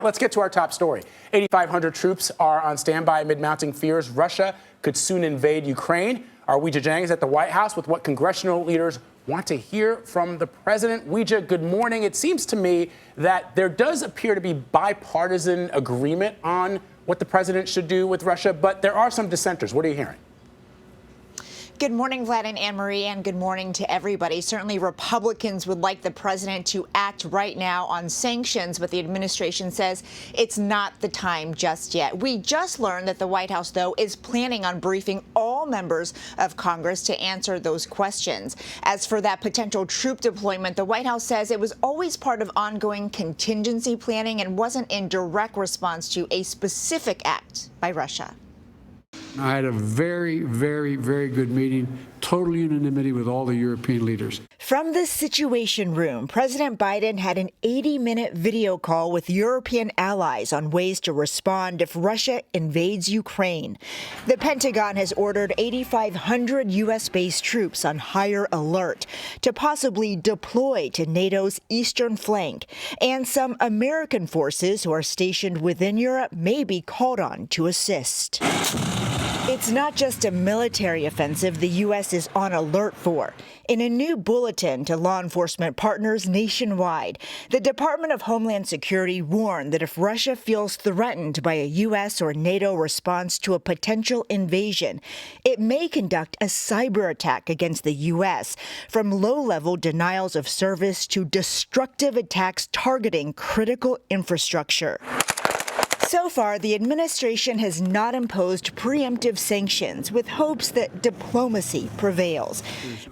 Let's get to our top story. 8,500 troops are on standby amid mounting fears Russia could soon invade Ukraine. Our Weijia Jiang is at the White House with what congressional leaders want to hear from the president. Weijia, good morning. It seems to me that there does appear to be bipartisan agreement on what the president should do with Russia, but there are some dissenters. What are you hearing? Good morning, Vlad and Anne-Marie, and good morning to everybody. Certainly, Republicans would like the president to act right now on sanctions, but the administration says it's not the time just yet. We just learned that the White House, though, is planning on briefing all members of Congress to answer those questions. As for that potential troop deployment, the White House says it was always part of ongoing contingency planning and wasn't in direct response to a specific act by Russia. I had a very, very, very good meeting, total unanimity with all the European leaders. From the Situation Room, President Biden had an 80-minute video call with European allies on ways to respond if Russia invades Ukraine. The Pentagon has ordered 8,500 U.S.-based troops on higher alert to possibly deploy to NATO's eastern flank, and some American forces who are stationed within Europe may be called on to assist. It's not just a military offensive the U.S. is on alert for. In a new bulletin to law enforcement partners nationwide, the Department of Homeland Security warned that if Russia feels threatened by a U.S. or NATO response to a potential invasion, it may conduct a cyber attack against the U.S., from low-level denials of service to destructive attacks targeting critical infrastructure. So far, the administration has not imposed preemptive sanctions, with hopes that diplomacy prevails.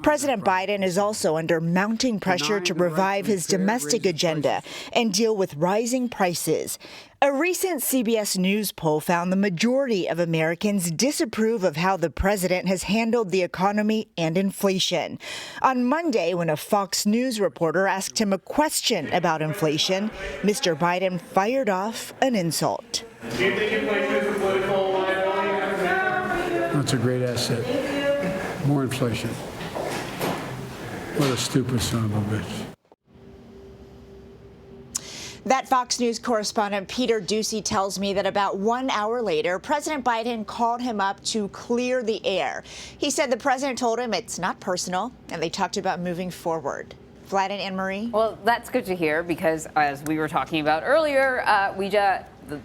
President Biden is also under mounting pressure to revive his domestic agenda and deal with rising prices. A recent CBS News poll found the majority of Americans disapprove of how the president has handled the economy and inflation. On Monday, when a Fox News reporter asked him a question about inflation, Mr. Biden fired off an insult. Do you think inflation is a political liability? That's a great asset. More inflation. What a stupid son of a bitch. That Fox News correspondent Peter Duthiers tells me that about 1 hour later, President Biden called him up to clear the air. He said the president told him it's not personal, and they talked about moving forward. Vlad and Anne-Marie? Well, that's good to hear, because as we were talking about earlier,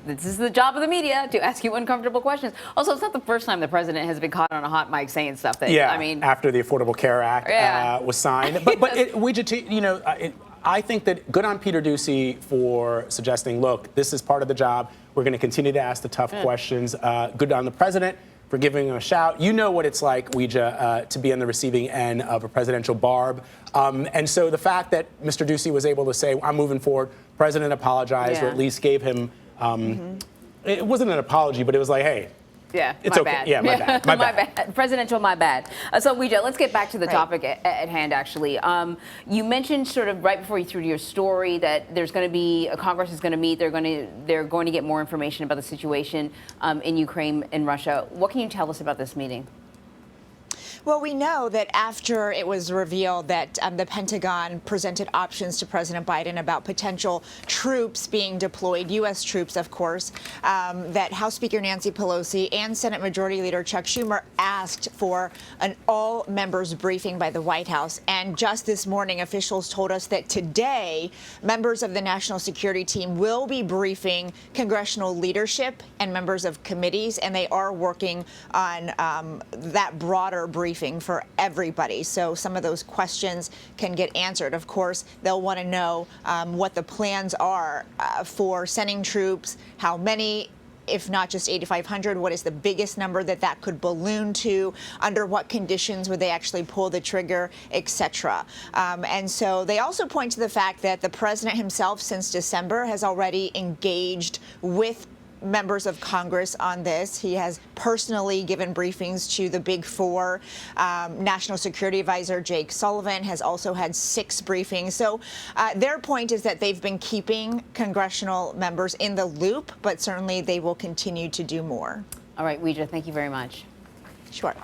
this is the job of the media, to ask you uncomfortable questions. Also, it's not the first time the president has been caught on a hot mic saying stuff that, Yeah, I mean, after the Affordable Care Act was signed. I think that good on Peter Duthiers for suggesting, look, this is part of the job. We're going to continue to ask the tough questions. Good on the president for giving him a shout. You know what it's like, Weijia, to be on the receiving end of a presidential barb. And so the fact that Mr. Duthiers was able to say, I'm moving forward, president apologized, or at least gave him, it wasn't an apology, but it was like, hey, yeah, it's my okay. bad. Yeah, my bad. My bad. Presidential, my bad. So, Weijia, let's get back to the topic at hand, actually. You mentioned sort of right before you threw your story that there's going to be, Congress is going to meet, they're going to get more information about the situation in Ukraine and Russia. What can you tell us about this meeting? Well, we know that after it was revealed that the Pentagon presented options to President Biden about potential troops being deployed, U.S. troops, of course, that House Speaker Nancy Pelosi and Senate Majority Leader Chuck Schumer asked for an all-members briefing by the White House. And just this morning, officials told us that today, members of the National Security Team will be briefing congressional leadership and members of committees, and they are working on that broader briefing for everybody, so some of those questions can get answered. Of course, they'll want to know what the plans are for sending troops, how many, if not just 8,500, what is the biggest number that could balloon to, under what conditions would they actually pull the trigger, etc. And so they also point to the fact that the president himself, since December, has already engaged with members of Congress on this. He has personally given briefings to the Big Four. National Security Advisor Jake Sullivan has also had 6 briefings. So their point is that they've been keeping congressional members in the loop, but certainly they will continue to do more. All right, Weijia, thank you very much. Sure.